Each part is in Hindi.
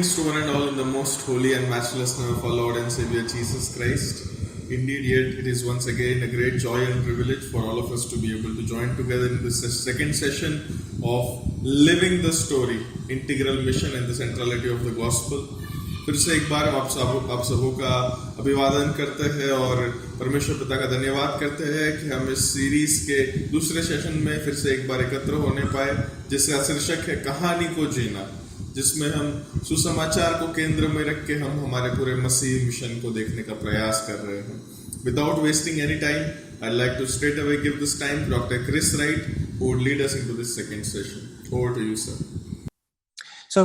Greetings to one and all in the most holy and matchless name of our Lord and Savior Jesus Christ. Indeed, yet it is once again a great joy and privilege for all of us to be able to join together in this second session of Living the Story, Integral Mission and the Centrality of the Gospel. फिर से एक बार आप सबों का अभिवादन करते हैं और परमेश्वर पिता का धन्यवाद करते हैं कि हम इस सीरीज के दूसरे सेशन में फिर से एक बार एकत्र होने पाए, जिसका शीर्षक है कहानी को जीना, जिसमें हम सुसमाचार को केंद्र में रख के हम हमारे पूरे मसीह मिशन को देखने का प्रयास कर रहे हैं. Without wasting any time, I'd like to straight away give this time to Dr. Chris Wright, who would lead us into this second session. Over to you, sir. So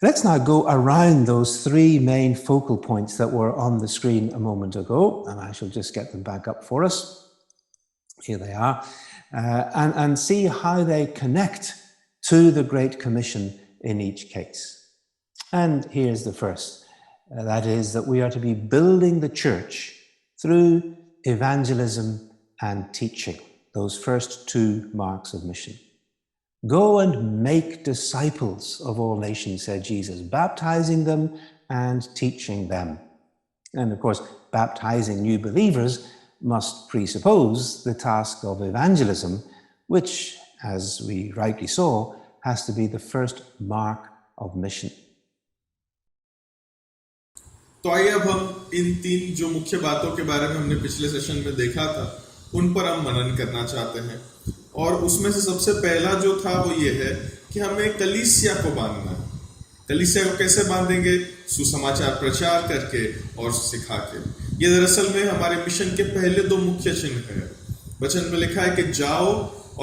let's now go around those three main focal points that were on the screen a moment ago, and I shall just get them back up for us. Here they are, and see how they connect to the Great Commission in each case. And here's the first, that is that we are to be building the church through evangelism and teaching, those first two marks of mission. Go and make disciples of all nations, said Jesus, baptizing them and teaching them. And of course, baptizing new believers must presuppose the task of evangelism, which, as we rightly saw, has to be the first mark of mission. तो आइए अब हम इन तीन जो मुख्य बातों के बारे में हमने पिछले सेशन में देखा था, उन पर हम मनन करना चाहते हैं. और उसमें से सबसे पहला जो था वो ये है कि हमें कलीसिया को बांधना है. कलीसिया को कैसे बांधेंगे? सुसमाचार प्रचार करके और सिखा के. ये दरअसल में हमारे मिशन के पहले दो मुख्य चिन्ह हैं. वचन में लिखा है कि जाओ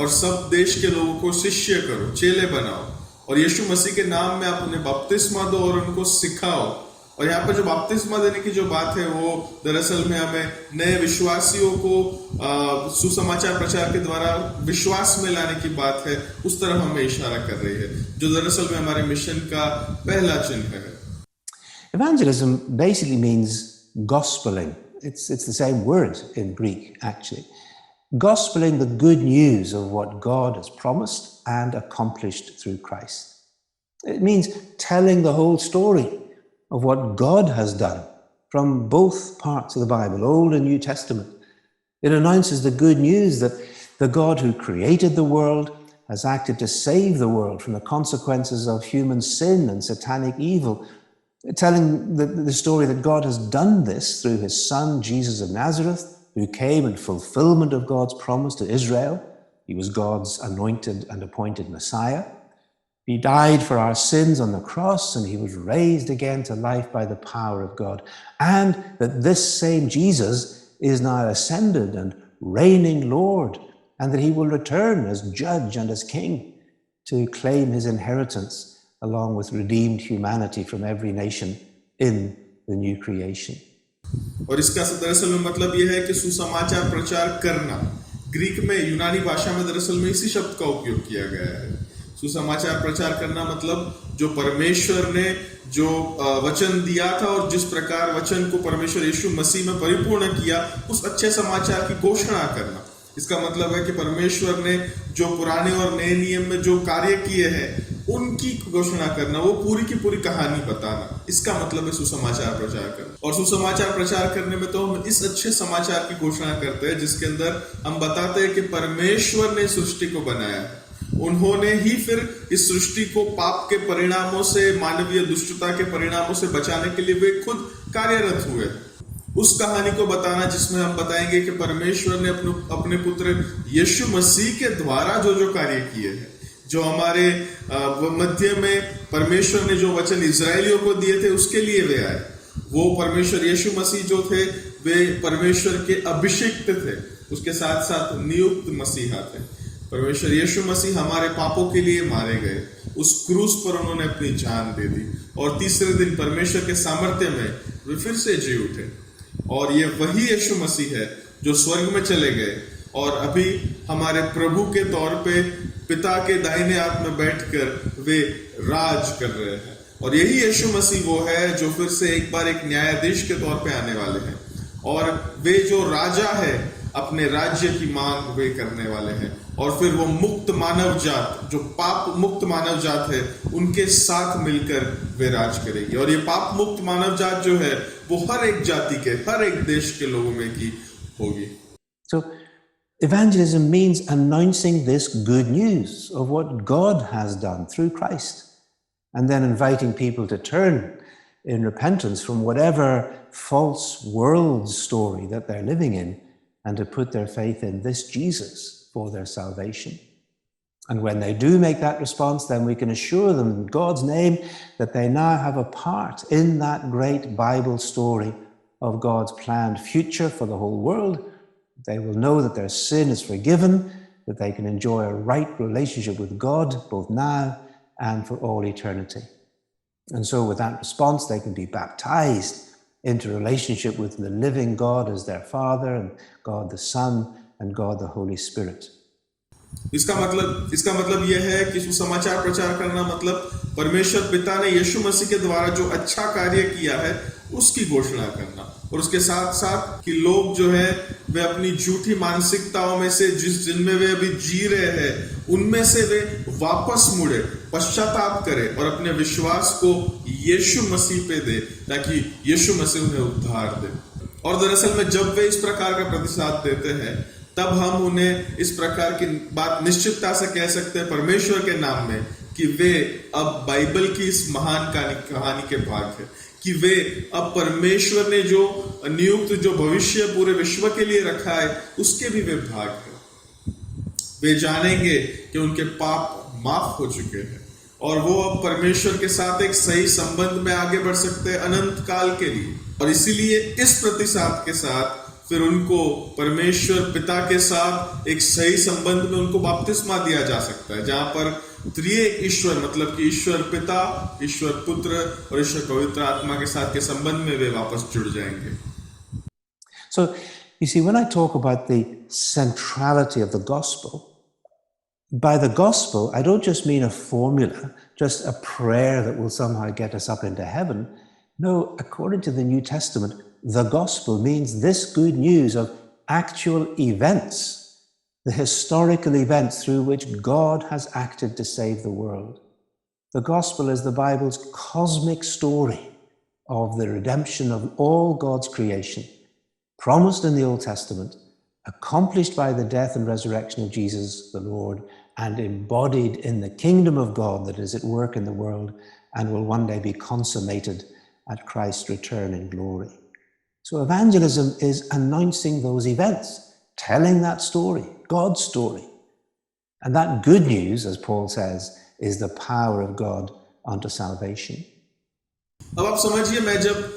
और सब देश के लोगों को शिष्य करो, चेले बनाओ, और यीशु मसीह के नाम में आप उन्हें बपतिस्मा दो और उनको सिखाओ. और यहाँ पर जो बपतिस्मा देने की जो बात है वो दरअसल में हमें नए विश्वासियों को सुसमाचार प्रचार के द्वारा विश्वास में लाने की बात है, उस तरफ हमें इशारा कर रही है, जो दरअसल में हमारे मिशन का पहला चिन्ह है. Evangelism basically means gospeling. It's the same word in Greek, actually. Gospeling the good news of what God has promised and accomplished through Christ. It means telling the whole story of what God has done from both parts of the Bible, Old and New Testament. It announces the good news that the God who created the world has acted to save the world from the consequences of human sin and satanic evil, telling the story that God has done this through his Son, Jesus of Nazareth, who came in fulfillment of God's promise to Israel. He was God's anointed and appointed Messiah. He died for our sins on the cross, and he was raised again to life by the power of God. And that this same Jesus is now ascended and reigning Lord, and that he will return as judge and as king to claim his inheritance along with redeemed humanity from every nation in the new creation. और इसका दरअसल में मतलब यह है कि सुसमाचार प्रचार करना. ग्रीक में, यूनानी भाषा में दरअसल में इसी शब्द का उपयोग किया गया है. सुसमाचार प्रचार करना मतलब जो परमेश्वर ने जो वचन दिया था और जिस प्रकार वचन को परमेश्वर यीशु मसीह में परिपूर्ण किया, उस अच्छे समाचार की घोषणा करना. इसका मतलब है कि परमेश्वर ने जो पुराने और नए नियम में जो कार्य किए हैं उनकी घोषणा करना, वो पूरी की पूरी कहानी बताना. इसका मतलब है सुसमाचार प्रचार करना. और सुसमाचार प्रचार करने में तो हम इस अच्छे समाचार की घोषणा करते हैं जिसके अंदर हम बताते हैं कि परमेश्वर ने सृष्टि को बनाया है. उन्होंने ही फिर इस सृष्टि को पाप के परिणामों से, मानवीय दुष्टता के परिणामों से बचाने के लिए वे खुद कार्यरत हुए. उस कहानी को बताना जिसमें हम बताएंगे कि परमेश्वर ने अपने पुत्र यीशु मसीह के द्वारा जो जो कार्य किए हैं, जो हमारे मध्य में परमेश्वर ने जो वचन इजरायलियों को दिए थे उसके लिए वे आए. वो परमेश्वर यीशु मसीह जो थे वे परमेश्वर के अभिषिक्त थे, उसके साथ साथ नियुक्त मसीहा थे. परमेश्वर यीशु मसीह हमारे पापों के लिए मारे गए, उस क्रूस पर उन्होंने अपनी जान दे दी, और तीसरे दिन परमेश्वर के सामर्थ्य में वे फिर से जी उठे. और ये वही यीशु मसीह है जो स्वर्ग में चले गए और अभी हमारे प्रभु के तौर पे पिता के दाहिने हाथ में बैठकर वे राज कर रहे हैं. और यही यीशु मसीह वो है जो फिर से एक बार एक न्यायाधीश के तौर पे आने वाले हैं. और वे जो राजा है अपने राज्य की मांग वे करने वाले हैं। और फिर वो मुक्त मानव जात, जो पाप मुक्त मानव जात है, उनके साथ मिलकर वे राज करेगी। और ये पाप मुक्त मानव जात जो है वो हर एक जाति के, हर एक देश के लोगों में की होगी। So evangelism means announcing this good news of what God has done through Christ, and then inviting people to turn in repentance from whatever false world story that they're living in, and to put their faith in this Jesus for their salvation. And when they do make that response, then we can assure them in God's name that they now have a part in that great Bible story of God's planned future for the whole world. They will know that their sin is forgiven, that they can enjoy a right relationship with God, both now and for all eternity. And so with that response, they can be baptized into relationship with the living God as their Father, and God the Son, and God the Holy Spirit. इसका मतलब यह है कि सुसमाचार प्रचार करना मतलब परमेश्वर पिता ने यीशु मसीह के द्वारा जो अच्छा कार्य किया है उसकी घोषणा करना, और उसके साथ साथ कि लोग जो है वे अपनी झूठी मानसिकताओं में से जिनमें वे अभी जी रहे हैं उनमें से वे वापस मुड़े, पश्चाताप करें और अपने विश्वास को यीशु मसीह पे दे, ताकि यीशु मसीह उन्हें उद्धार दे। और दरअसल में जब वे इस प्रकार का प्रतिसाद देते हैं तब हम उन्हें इस प्रकार की बात निश्चितता से कह सकते हैं परमेश्वर के नाम में कि वे अब बाइबल की इस महान कहानी के भाग है, कि वे अब परमेश्वर ने जो नियुक्त जो भविष्य पूरे विश्व के लिए रखा है उसके भी वे भाग है। वे जानेंगे कि उनके पाप माफ हो चुके हैं और वो अब परमेश्वर के साथ एक सही संबंध में आगे बढ़ सकते हैं अनंत काल के लिए। और इसीलिए इस प्रतिसाद के साथ फिर उनको परमेश्वर पिता के साथ एक सही संबंध में उनको बपतिस्मा दिया जा सकता है, जहां पर त्रिएक ईश्वर मतलब कि ईश्वर पिता, ईश्वर पुत्र और ईश्वर पवित्र आत्मा के साथ के संबंध में वे वापस जुड़ जाएंगे। So, you see, when I talk about the centrality of the gospel, by the gospel, I don't just mean a formula, just a prayer that will somehow get us up into heaven. No, according to the New Testament, the gospel means this good news of actual events, the historical events through which God has acted to save the world. The gospel is the Bible's cosmic story of the redemption of all God's creation, promised in the Old Testament, accomplished by the death and resurrection of Jesus the Lord, and embodied in the kingdom of God that is at work in the world and will one day be consummated at Christ's return in glory. So evangelism is announcing those events, telling that story, God's story. And that good news, as Paul says, is the power of God unto salvation. अब आप समझिए, मैं जब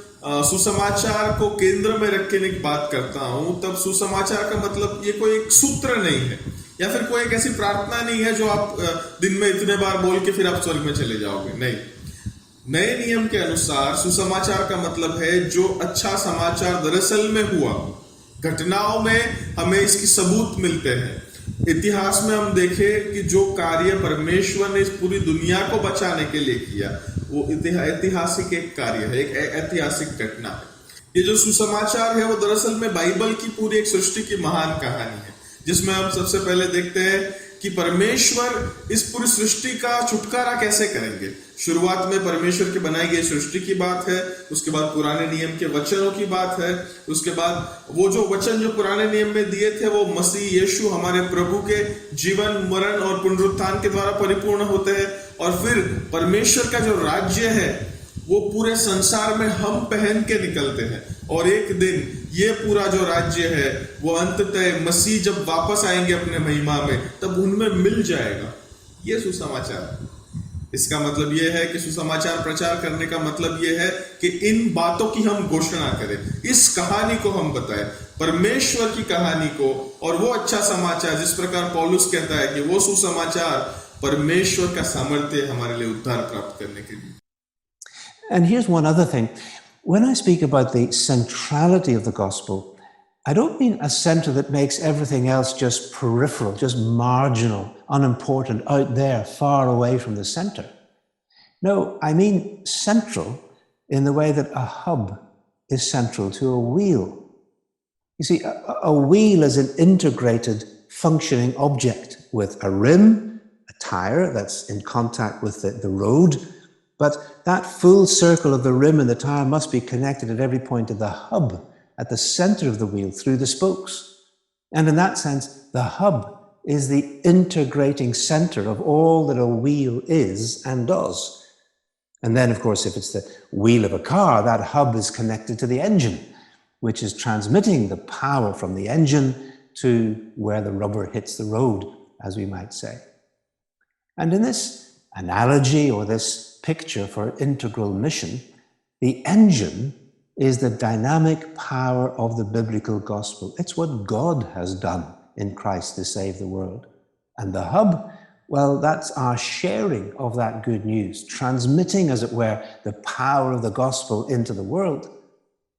सुसमाचार को केंद्र में रख के एक बात करता हूं तब सुसमाचार का मतलब ये कोई एक सूत्र नहीं है या फिर कोई एक ऐसी प्रार्थना नहीं है जो आप दिन में इतने बार बोल के फिर आप स्वर्ग में चले जाओगे। नहीं, नए नियम के अनुसार सुसमाचार का मतलब है जो अच्छा समाचार दरअसल में हुआ, घटनाओं में हमें इसकी सबूत मिलते हैं। इतिहास में हम देखें कि जो कार्य परमेश्वर ने इस पूरी दुनिया को बचाने के लिए किया वो ऐतिहासिक एक कार्य है, एक ऐतिहासिक घटना है। ये जो सुसमाचार है वो दरअसल में बाइबल की पूरी एक सृष्टि की महान कहानी है, जिसमें हम सबसे पहले देखते हैं कि परमेश्वर इस पूरी सृष्टि का छुटकारा कैसे करेंगे। शुरुआत में परमेश्वर की बनाई गई सृष्टि की बात है, उसके बाद पुराने नियम के वचनों की बात है, उसके बाद वो जो वचन जो पुराने नियम में दिए थे वो मसीह यीशु हमारे प्रभु के जीवन, मरण और पुनरुत्थान के द्वारा परिपूर्ण होते हैं। और फिर परमेश्वर का जो राज्य है वो पूरे संसार में हम पहन के निकलते हैं और एक दिन ये पूरा जो राज्य है वो अंततः मसीह जब वापस आएंगे अपने महिमा में तब उनमें मिल जाएगा। ये सुसमाचार। इसका मतलब यह है कि सुसमाचार प्रचार करने का मतलब यह है कि इन बातों की हम घोषणा करें, इस कहानी को हम बताएं, परमेश्वर की कहानी को। और वो अच्छा समाचार जिस प्रकार पौलुस कहता है कि वो सुसमाचार परमेश्वर का सामर्थ्य हमारे लिए उद्धार प्राप्त करने के लिए। And here's one other thing. When I speak about the centrality of the gospel, I don't mean a center that makes everything else just peripheral, just marginal, unimportant, out there, far away from the center. No, I mean central in the way that a hub is central to a wheel. You see, a wheel is an integrated functioning object with a rim, a tire that's in contact with the road, but that full circle of the rim and the tire must be connected at every point to the hub at the center of the wheel through the spokes. And in that sense, the hub is the integrating center of all that a wheel is and does. And then, of course, if it's the wheel of a car, that hub is connected to the engine, which is transmitting the power from the engine to where the rubber hits the road, as we might say. And in this analogy or this picture for integral mission, the engine is the dynamic power of the biblical gospel. It's what God has done in Christ to save the world. And the hub, well, that's our sharing of that good news, transmitting, as it were, the power of the gospel into the world.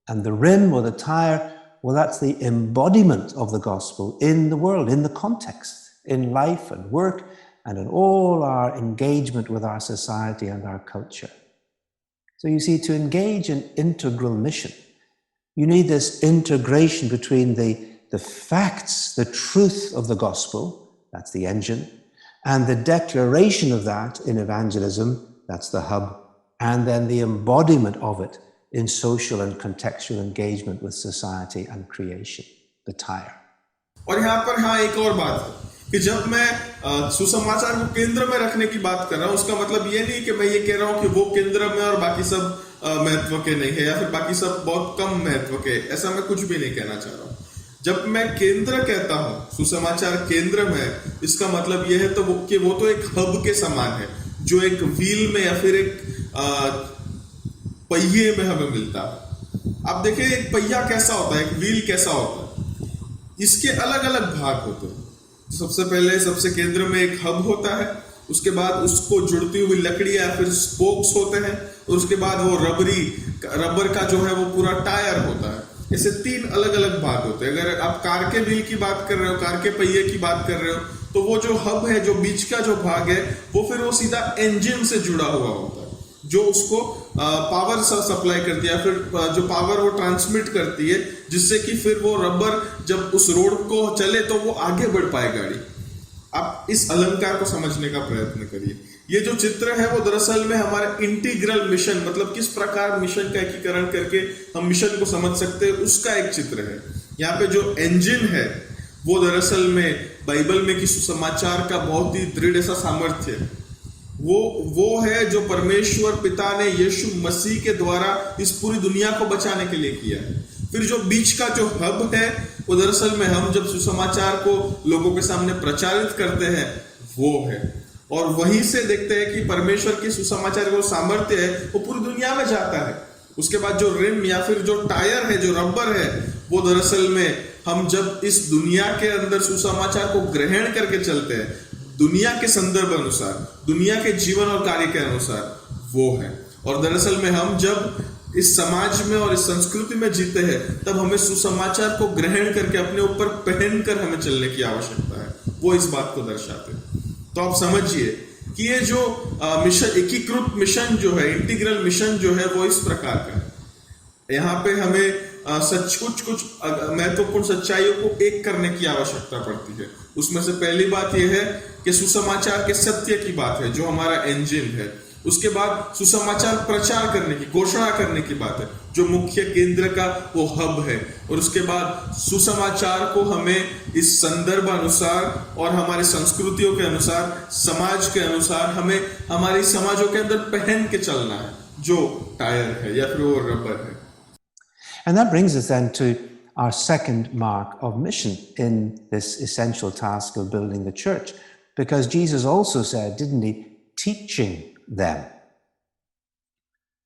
And the rim or the tire, well, that's the embodiment of the gospel in the world, in the context, in life and work, and in all our engagement with our society and our culture. So you see, to engage in integral mission, you need this integration between the facts, the truth of the gospel, that's the engine, and the declaration of that in evangelism, that's the hub, and then the embodiment of it in social and contextual engagement with society and creation, the tire. और यहाँ पर एक और बात है कि जब मैं सुसमाचार को केंद्र में रखने की बात कर रहा हूँ, उसका मतलब ये नहीं कि मैं ये कह रहा हूँ कि वो केंद्र में और बाकी सब महत्व के नहीं है या फिर बाकी सब बहुत कम महत्व के, ऐसा मैं कुछ भी नहीं कहना चाह रहा हूँ। जब मैं केंद्र कहता हूँ, सुसमाचार केंद्र में, इसका मतलब यह है कि वो तो एक हब के समान है जो एक व्हील में या फिर एक पहिए में हमें मिलता है। आप देखें एक पहिया कैसा होता है, एक व्हील कैसा होता है, इसके अलग अलग भाग होते हैं। सबसे पहले सबसे केंद्र में एक हब होता है, उसके बाद उसको जुड़ती हुई लकड़ी या फिर स्पोक्स होते हैं, और उसके बाद वो रबर का जो है वो पूरा टायर होता है। ऐसे 3 अलग अलग भाग होते हैं। अगर आप कार के व्हील की बात कर रहे हो, कार के पहिए की बात कर रहे हो, तो वो जो हब है, जो बीच का जो भाग है, वो फिर वो सीधा इंजन से जुड़ा हुआ होता है, जो उसको पावर सप्लाई करती है, फिर जो पावर वो ट्रांसमिट करती है, जिससे कि फिर वो रबर जब उस रोड को चले तो वो आगे बढ़ पाए गाड़ी। आप इस अलंकार को समझने का प्रयत्न करिए। ये जो चित्र है वो दरअसल में हमारा इंटीग्रल मिशन, मतलब किस प्रकार मिशन का एकीकरण करके हम मिशन को समझ सकते हैं, उसका एक चित्र है। यहाँ पे जो इंजन है वो दरअसल में बाइबल में कि सुसमाचार का बहुत ही दृढ़ ऐसा सामर्थ्य है। वो है जो परमेश्वर पिता ने यीशु मसीह के द्वारा इस पूरी दुनिया को बचाने के लिए किया है। फिर जो बीच का जो हब है वो दरअसल में हम जब सुसमाचार को लोगों के सामने प्रचारित करते हैं वो है, और वहीं से देखते हैं कि परमेश्वर के सुसमाचार का सामर्थ्य है वो पूरी दुनिया में जाता है। उसके बाद जो रिम या फिर जो टायर है, जो रबर है, वो दरअसल में हम जब इस दुनिया के अंदर सुसमाचार को ग्रहण करके चलते हैं, दुनिया के संदर्भ अनुसार, दुनिया के जीवन और कार्य के अनुसार, वो है। और दरअसल में हम जब इस समाज में और इस संस्कृति में जीते हैं, तब हमें सुसमाचार को ग्रहण करके अपने ऊपर पहनकर हमें चलने की आवश्यकता है। वो इस बात को दर्शाते हैं। तो आप समझिए कि ये जो मिशन, एकीकृत मिशन जो है, इंटीग्रल मिशन जो है, वो इस प्रकार का है। यहाँ पे हमें कुछ महत्वपूर्ण सच्चाइयों को एक करने की आवश्यकता पड़ती है। उसमें से पहली बात यह है कि सुसमाचार के सत्य की बात है, जो हमारा इंजन है। उसके बाद सुसमाचार प्रचार करने की, घोषणा करने की बात है, जो मुख्य केंद्र का वो हब है। और उसके बाद सुसमाचार को हमें इस संदर्भ अनुसार और हमारे संस्कृतियों के अनुसार, समाज के अनुसार हमें हमारी समाजों के अंदर पहन के चलना है, जो टायर है या फिर वो रबर है। And that brings us then to our second mark of mission in this essential task of building the church. Because Jesus also said, didn't he, teaching them.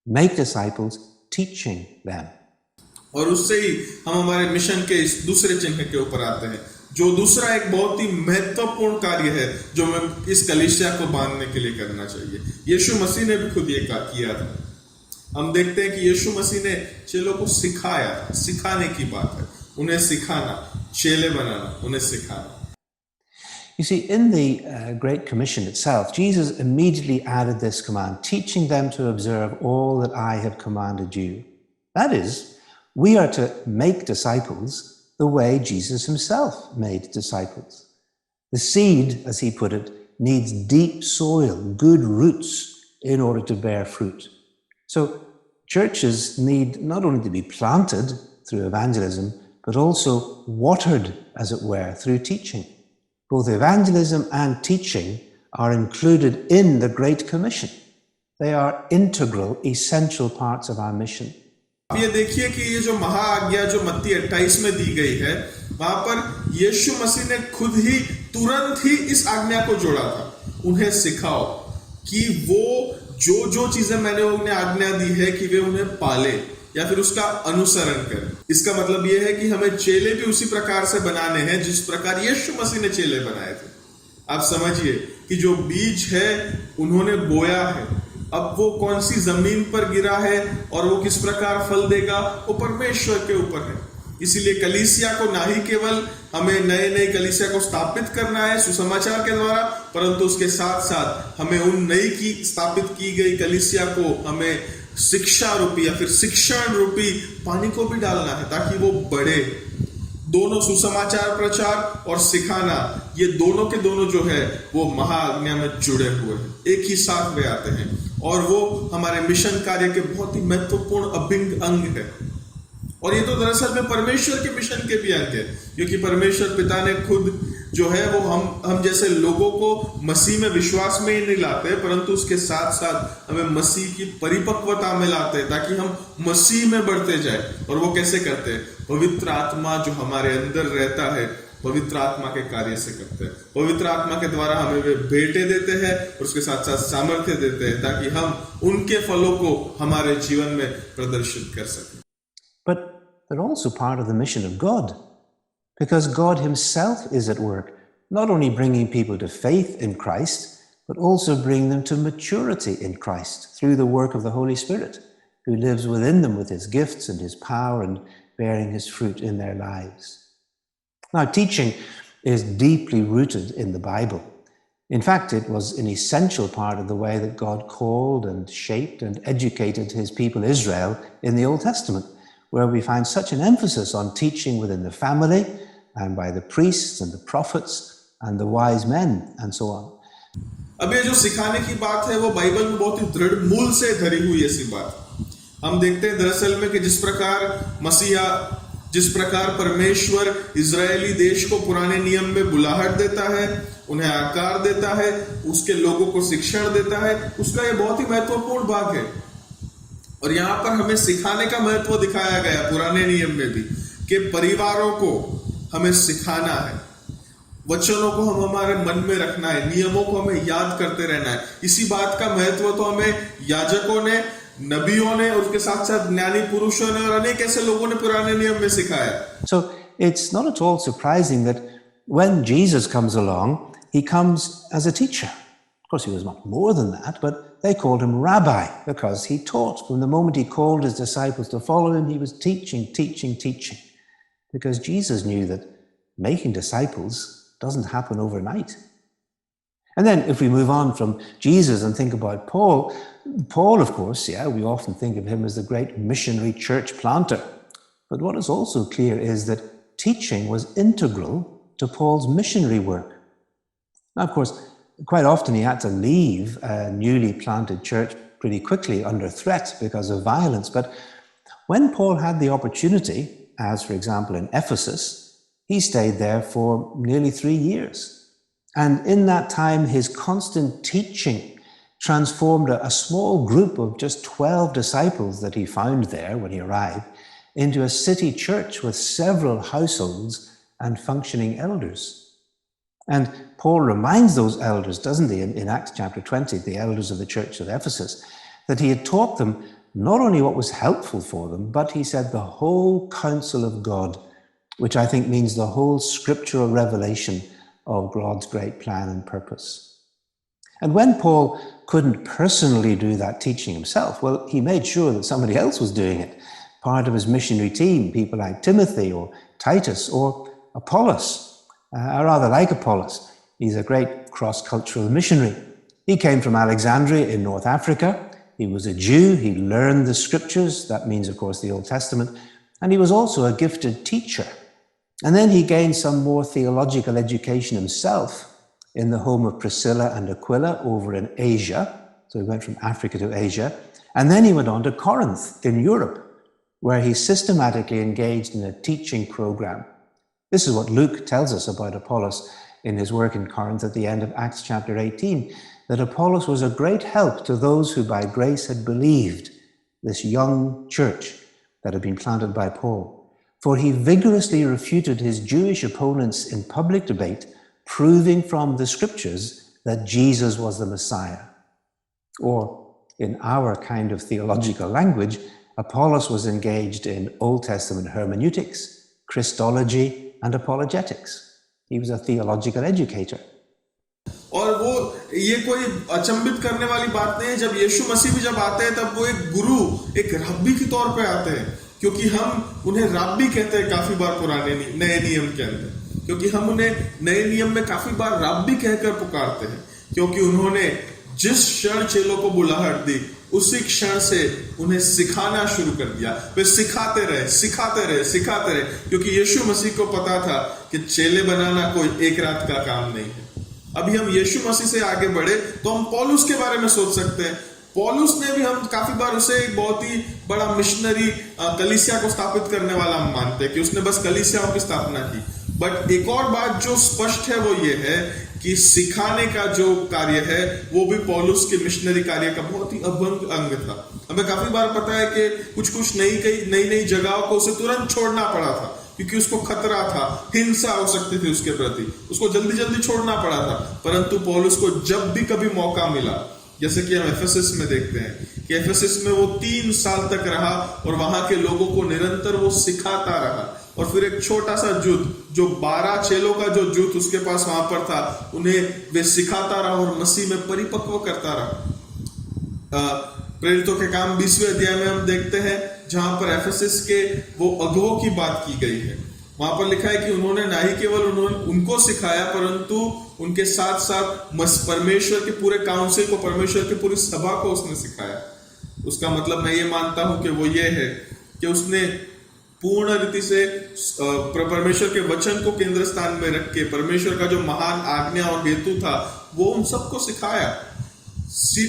Make disciples, teaching them. और उससे ही हम हमारे मिशन के इस दूसरे चिन्ह के ऊपर आते हैं, जो दूसरा एक बहुत ही महत्वपूर्ण कार्य है जो हमें इस कलीसिया को बांधने के लिए करना चाहिए। यीशु मसीह ने भी खुद ये किया था। हम देखते हैं कि यीशु मसीह ने चेलों को सिखाया, सिखाने की बात है, उन्हें सिखाना, चेले बनाना, उन्हें सिखाना। You see, in the Great Commission itself, Jesus immediately added this command, teaching them to observe all that I have commanded you. That is, we are to make disciples, the way Jesus himself made disciples. The seed, as he put it, needs deep soil, good roots, in order to bear fruit. So churches need not only to be planted through evangelism, but also watered, as it were, through teaching. Both evangelism and teaching are included in the Great Commission. They are integral, essential parts of our mission. आप ये देखिए कि ये जो महाआज्ञा जो मत्ती 28 में दी गई है, वहां पर यीशु मसीह ने खुद ही तुरंत ही इस आज्ञा को जोड़ा था। उन्हें सिखाओ कि वो जो चीजें मैंने उन्हें आज्ञा दी है कि वे उन्हें पाले या फिर उसका अनुसरण करें। इसका मतलब यह है कि हमें चेले भी उसी प्रकार से बनाने हैं जिस प्रकार यीशु मसीह ने चेले बनाए थे। आप समझिए कि जो बीज है उन्होंने बोया है, अब वो कौन सी जमीन पर गिरा है और वो किस प्रकार फल देगा, वो परमेश्वर के ऊपर है। इसीलिए कलीसिया को ना ही केवल हमें नए कलीसिया को स्थापित करना है सुसमाचार के द्वारा, परंतु उसके साथ साथ हमें उन नई की स्थापित की गई कलीसिया को हमें शिक्षा रूपी या फिर शिक्षण रूपी पानी को भी डालना है ताकि वो बढ़े। दोनों सुसमाचार प्रचार और सिखाना, ये दोनों के दोनों जो है वो महाआज्ञा में जुड़े हुए हैं, एक ही साथ वे आते हैं और वो हमारे मिशन कार्य के बहुत ही महत्वपूर्ण अभिन्न अंग है। और ये तो दरअसल में परमेश्वर के मिशन के भी अंग है, क्योंकि परमेश्वर पिता ने खुद जो है वो हम जैसे लोगों को मसीह में विश्वास में ही नहीं लाते, परंतु उसके साथ साथ हमें मसीह की परिपक्वता में लाते हैं ताकि हम मसीह में बढ़ते जाए। और वो कैसे करते हैं? पवित्र आत्मा जो हमारे अंदर रहता है, पवित्र आत्मा के कार्य से करते हैं। पवित्र आत्मा के द्वारा हमें वे भेंटें देते हैं और उसके साथ साथ सामर्थ्य देते हैं ताकि हम उनके फलों को हमारे जीवन में प्रदर्शित कर सकें। But they're also part of the mission of God, because God himself is at work, not only bringing people to faith in Christ, but also bringing them to maturity in Christ through the work of the Holy Spirit, who lives within them with his gifts and his power and bearing his fruit in their lives. Now, teaching is deeply rooted in the Bible. In fact, it was an essential part of the way that God called and shaped and educated his people Israel in the Old Testament, where we find such an emphasis on teaching within the family and by the priests and the prophets and the wise men and so on. अब ये जो सिखाने की बात है वो बाइबल में बहुत ही दृढ़ मूल से धरी हुई ऐसी बात हम देखते हैं दरअसल में कि जिस प्रकार परमेश्वर इजरायली देश को पुराने नियम में बुलाहट देता है, उन्हें आकार देता है, उसके लोगों को शिक्षण देता है, उसका ये बहुत ही महत्वपूर्ण भाग है। और यहाँ पर हमें सिखाने का महत्व दिखाया गया पुराने नियम में भी कि परिवारों को हमें सिखाना है, वचनों को हम हमारे मन में रखना है, नियमों को हमें याद करते रहना है। इसी बात का महत्व तो हमें याजकों ने, नबियों ने, उसके साथ साथ ज्ञानी पुरुषों ने और अनेक ऐसे लोगों ने पुराने नियम में सिखाया। So it's not at all surprising that when Jesus comes along, he comes as a teacher. Of course, he was much more than that, but they called him rabbi because he taught. From the moment he called his disciples to follow him, he was teaching. Because Jesus knew that making disciples doesn't happen overnight. And then if we move on from Jesus and think about Paul, of course, we often think of him as the great missionary church planter. But what is also clear is that teaching was integral to Paul's missionary work. Now, of course, quite often he had to leave a newly planted church pretty quickly under threat because of violence. But when Paul had the opportunity, as for example in Ephesus, he stayed there for nearly 3 years. And in that time, his constant teaching transformed a small group of just 12 disciples that he found there when he arrived into a city church with several households and functioning elders. And Paul reminds those elders, doesn't he, in Acts chapter 20, the elders of the church of Ephesus, that he had taught them not only what was helpful for them, but he said the whole counsel of God, which I think means the whole scriptural revelation of God's great plan and purpose. And when Paul couldn't personally do that teaching himself, well, he made sure that somebody else was doing it. Part of his missionary team, people like Timothy or Titus or Apollos, rather like Apollos. He's a great cross-cultural missionary. He came from Alexandria in North Africa. He was a Jew. He learned the scriptures. That means, of course, the Old Testament. And he was also a gifted teacher. And then he gained some more theological education himself in the home of Priscilla and Aquila over in Asia. So he went from Africa to Asia. And then he went on to Corinth in Europe, where he systematically engaged in a teaching program. This is what Luke tells us about Apollos in his work in Corinth at the end of Acts chapter 18, that Apollos was a great help to those who by grace had believed, this young church that had been planted by Paul. For he vigorously refuted his Jewish opponents in public debate, proving from the scriptures that Jesus was the Messiah. Or, in our kind of theological language, Apollos was engaged in Old Testament hermeneutics, Christology, and apologetics. He was a theological educator. और वो ये कोई अचंभित करने वाली बात नहीं है, जब यीशु मसीह भी जब आते हैं तब वो एक गुरु, एक रब्बी के तौर पे आते हैं, क्योंकि हम उन्हें रब्बी कहते हैं काफी बार पुराने नए नियम के अंदर, क्योंकि हम उन्हें नए नियम में काफी बार रब्बी कहकर पुकारते हैं, क्योंकि उन्होंने जिस क्षण चेलों को बुलाहट दी उसी क्षण से उन्हें सिखाना शुरू कर दिया। वे सिखाते रहे, क्योंकि यीशु मसीह को पता था कि चेले बनाना कोई एक रात का काम नहीं है। अभी हम यीशु मसीह से आगे बढ़े तो हम पौलुस के बारे में सोच सकते हैं। पौलुस ने भी, हम काफी बार उसे एक बहुत ही बड़ा मिशनरी, कलीसिया को स्थापित करने वाला हम मानते हैं कि उसने बस कलीसियाओं की स्थापना की। बट एक और बात जो स्पष्ट है वो ये है कि सिखाने का जो कार्य है वो भी पौलुस के मिशनरी कार्य का बहुत ही अभंग अंग था। हमें काफी बार पता है कि कुछ नई जगहों को उसे तुरंत छोड़ना पड़ा था, क्योंकि उसको खतरा था, हिंसा हो सकती थी उसके प्रति, उसको जल्दी छोड़ना पड़ा था। परंतु पौलुस को जब भी कभी मौका मिला, जैसे कि हम एफेसस में देखते हैं कि एफेसस में वो 3 साल तक रहा और वहां के लोगों को निरंतर वो सिखाता रहा। और फिर एक छोटा सा जुट, जो 12 चेलों का जो जुट उसके पास वहां पर था, उन्हें वे सिखाता रहा और मसीह में परिपक्व करता रहा। प्रेरितों के काम 20वें अध्याय में हम देखते हैं, जहां पर एफेसस के वो अगुवों की बात की गई है। वहां पर लिखा है कि उन्होंने ना ही केवल उनको सिखाया, परंतु उनके साथ साथ परमेश्वर के पूरे काउंसिल को, परमेश्वर की पूरी सभा को उसने सिखाया। उसका मतलब मैं ये मानता हूं कि वो ये है कि उसने पूर्ण रीति से परमेश्वर के वचन को केंद्र स्थान में रख के, परमेश्वर का जो महान आज्ञा और हेतु था वो उन सबको सिखाया।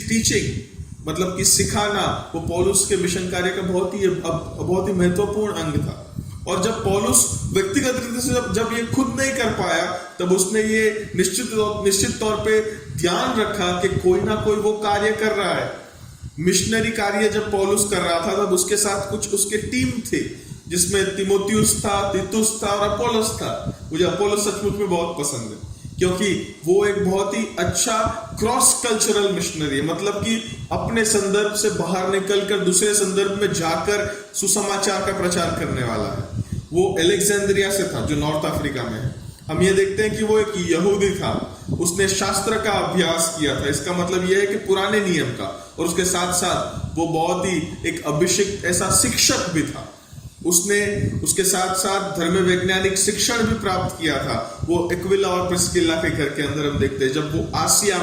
टीचिंग मतलब कि सिखाना, वो पौलुस के मिशन कार्य का बहुत ही महत्वपूर्ण अंग था। और जब पौलुस व्यक्तिगत रीति से जब ये खुद नहीं कर पाया, तब उसने ये निश्चित तौर पे ध्यान रखा कि कोई ना कोई वो कार्य कर रहा है। मिशनरी कार्य जब पौलुस कर रहा था तब उसके साथ कुछ उसके टीम थे, जिसमें तिमोथियुस था, तीतुस था और अपोलोस था। मुझे अपोलोस सचमुच में बहुत पसंद है, क्योंकि वो एक बहुत ही अच्छा क्रॉस कल्चरल मिशनरी है, मतलब कि अपने संदर्भ से बाहर निकलकर दूसरे संदर्भ में जाकर सुसमाचार का प्रचार करने वाला है। वो अलेक्जेंड्रिया से था, जो नॉर्थ अफ्रीका में है। हम ये देखते हैं कि वो एक यहूदी था, उसने शास्त्र का अभ्यास किया था। इसका मतलब यह है कि पुराने नियम का, और उसके साथ साथ वो बहुत ही एक अभिषिक्त ऐसा शिक्षक भी था। उसने उसके साथ साथ धर्म वैज्ञानिक शिक्षण भी प्राप्त किया था। वो एक्विला और प्रिस्किला के घर के अंदर हम देखते हैं, जब वो एशिया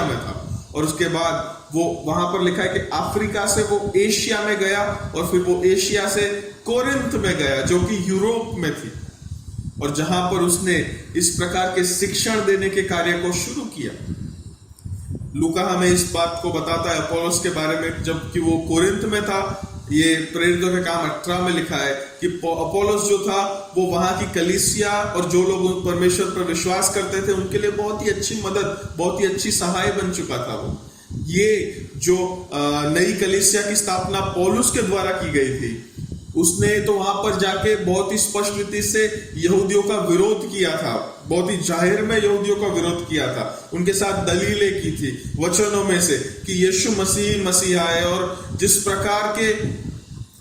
में था, और उसके बाद वो वहां पर लिखा है कि अफ्रीका से वो एशिया में गया, और फिर वो एशिया से कोरिन्थ में गया, जो कि यूरोप में थी, और जहां पर उसने इस प्रकार के शिक्षण देने के कार्य को शुरू किया। लूका हमें इस बात को बताता है अपोलोस के बारे में, जबकि वो कोरिन्थ में था। ये प्रेरितों के काम 18 में लिखा है कि अपोलोस जो था वो वहां की कलीसिया और जो लोग परमेश्वर पर विश्वास करते थे उनके लिए बहुत ही अच्छी मदद, बहुत ही अच्छी सहाय बन चुका था। वो ये जो नई कलीसिया की स्थापना पौलुस के द्वारा की गई थी, उसने तो वहां पर जाके बहुत ही स्पष्ट रीति से यहूदियों का विरोध किया था, बहुत ही जाहिर में यहूदियों का विरोध किया था। उनके साथ दलीलें की थी वचनों में से कि यीशु मसीह आए, और जिस प्रकार के,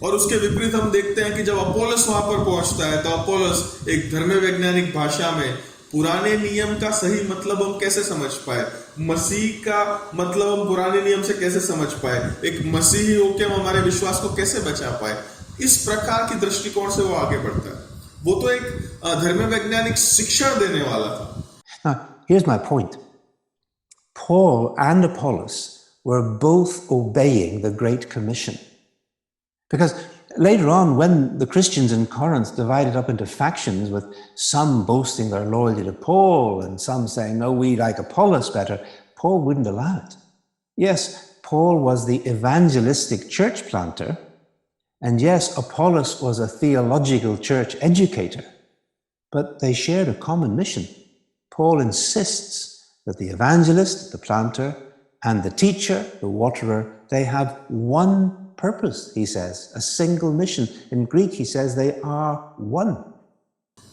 और उसके विपरीत हम देखते हैं कि जब अपोलोस वहां पर पहुंचता है तो अपोलोस एक धर्म वैज्ञानिक भाषा में पुराने नियम का सही मतलब हम कैसे समझ पाए, मसीह का मतलब हम पुराने नियम से कैसे समझ पाए, एक मसीही होकर हम हमारे विश्वास को कैसे बचा पाए, इस प्रकार की दृष्टिकोण से वो आगे बढ़ता है। वो तो एक धर्म वैज्ञानिक शिक्षण देने वाला था। Now, here's my point. Paul and Apollos were both obeying the Great Commission. Because Later on, when the Christians in Corinth divided up into factions, with some boasting their loyalty to Paul and some saying, no, we like Apollos better, Paul wouldn't allow it. Yes, Paul was the evangelistic church planter, and yes, Apollos was a theological church educator, but they shared a common mission. Paul insists that the evangelist, the planter, and the teacher, the waterer, they have one purpose, he says, a single mission. In Greek, he says they are one.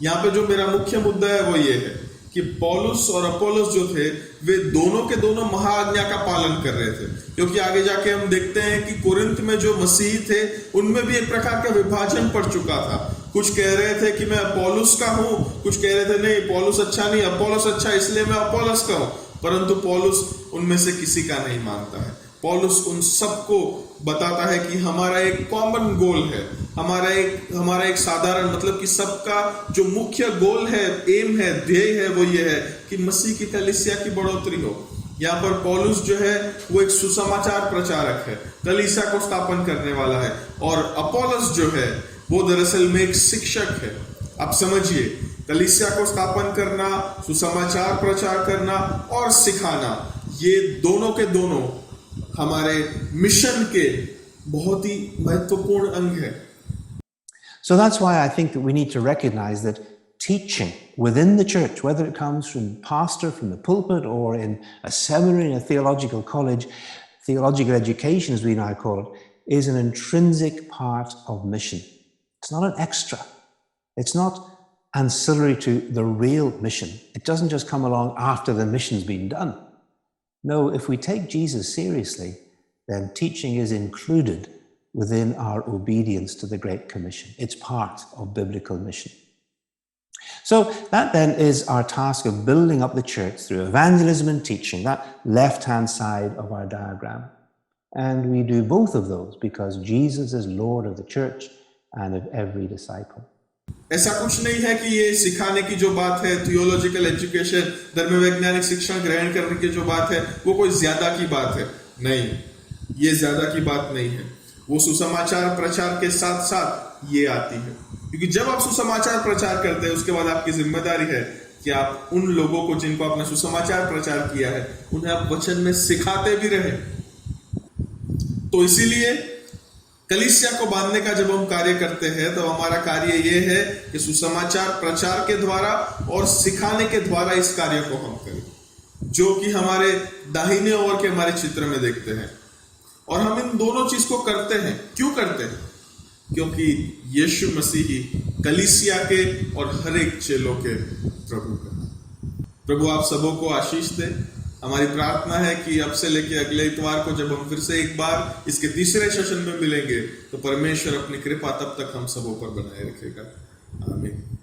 यहाँ पे जो मेरा मुख्य मुद्दा है वो ये है कि पौलुस और अपोलोस जो थे वे दोनों के दोनों महाआज्ञा का पालन कर रहे थे, क्योंकि आगे जाके हम देखते हैं कि कोरिन्थ में जो मसीही थे उनमें भी एक प्रकार का विभाजन पड़ चुका था। कुछ कह रहे थे कि मैं अपोलोस का हूं, कुछ कह रहे थे नहीं पौलुस अच्छा नहीं, अपोलोस अच्छा इसलिए मैं अपोलोस का हूं, परंतु पौलुस उनमें से किसी का नहीं मानता है। पौलुस उन सबको बताता है कि हमारा एक कॉमन गोल है, हमारा एक साधारण मतलब कि सबका जो मुख्य गोल है, एम है, ध्येय है, वो ये है कि मसीह की कलीसिया की बढ़ोतरी हो। यहाँ पर पौलुस जो है वो एक सुसमाचार प्रचारक है, कलीसिया को स्थापन करने वाला है, और अपोलोस जो है वो दरअसल में एक शिक्षक है। आप समझिए, कलीसिया को स्थापन करना, सुसमाचार प्रचार करना और सिखाना, ये दोनों के दोनों हमारे मिशन के बहुत ही महत्वपूर्ण अंग है। So that's why I think that we need to recognize that teaching within the church, whether it comes from pastor, from the pulpit, or in a seminary, in a theological college, theological education as we now call it, is an intrinsic part of mission. It's not an extra. It's not ancillary to the real mission. It doesn't just come along after the mission's been done. No, if we take Jesus seriously, then teaching is included within our obedience to the Great Commission. It's part of biblical mission. So that then is our task of building up the church through evangelism and teaching, that left-hand side of our diagram. And we do both of those because Jesus is Lord of the church and of every disciple. ऐसा कुछ नहीं है कि ये सिखाने की जो बात है, थियोलॉजिकल एजुकेशन, धर्म वैज्ञानिक शिक्षण ग्रहण करने की जो बात है, वो कोई ज्यादा की बात है। नहीं, ये ज्यादा की बात नहीं है। वो सुसमाचार प्रचार के साथ साथ ये आती है, क्योंकि जब आप सुसमाचार प्रचार करते हैं उसके बाद आपकी जिम्मेदारी है कि आप उन लोगों को जिनको आपने सुसमाचार प्रचार किया है उन्हें आप वचन में सिखाते भी रहे। तो इसीलिए कलीसिया को बांधने का जब हम कार्य करते हैं तो हमारा कार्य ये है कि सुसमाचार प्रचार के द्वारा और सिखाने के द्वारा इस कार्य को हम करें, जो कि हमारे दाहिने ओर के हमारे चित्र में देखते हैं। और हम इन दोनों चीज को करते हैं। क्यों करते हैं? क्योंकि यीशु मसीही कलीसिया के और हर एक चेलों के प्रभु है। प्रभु आप सबों को आशीष दे। हमारी प्रार्थना है कि अब से लेके अगले इतवार को जब हम फिर से एक बार इसके तीसरे सेशन में मिलेंगे तो परमेश्वर अपनी कृपा तब तक हम सबों पर बनाए रखेगा। आमीन।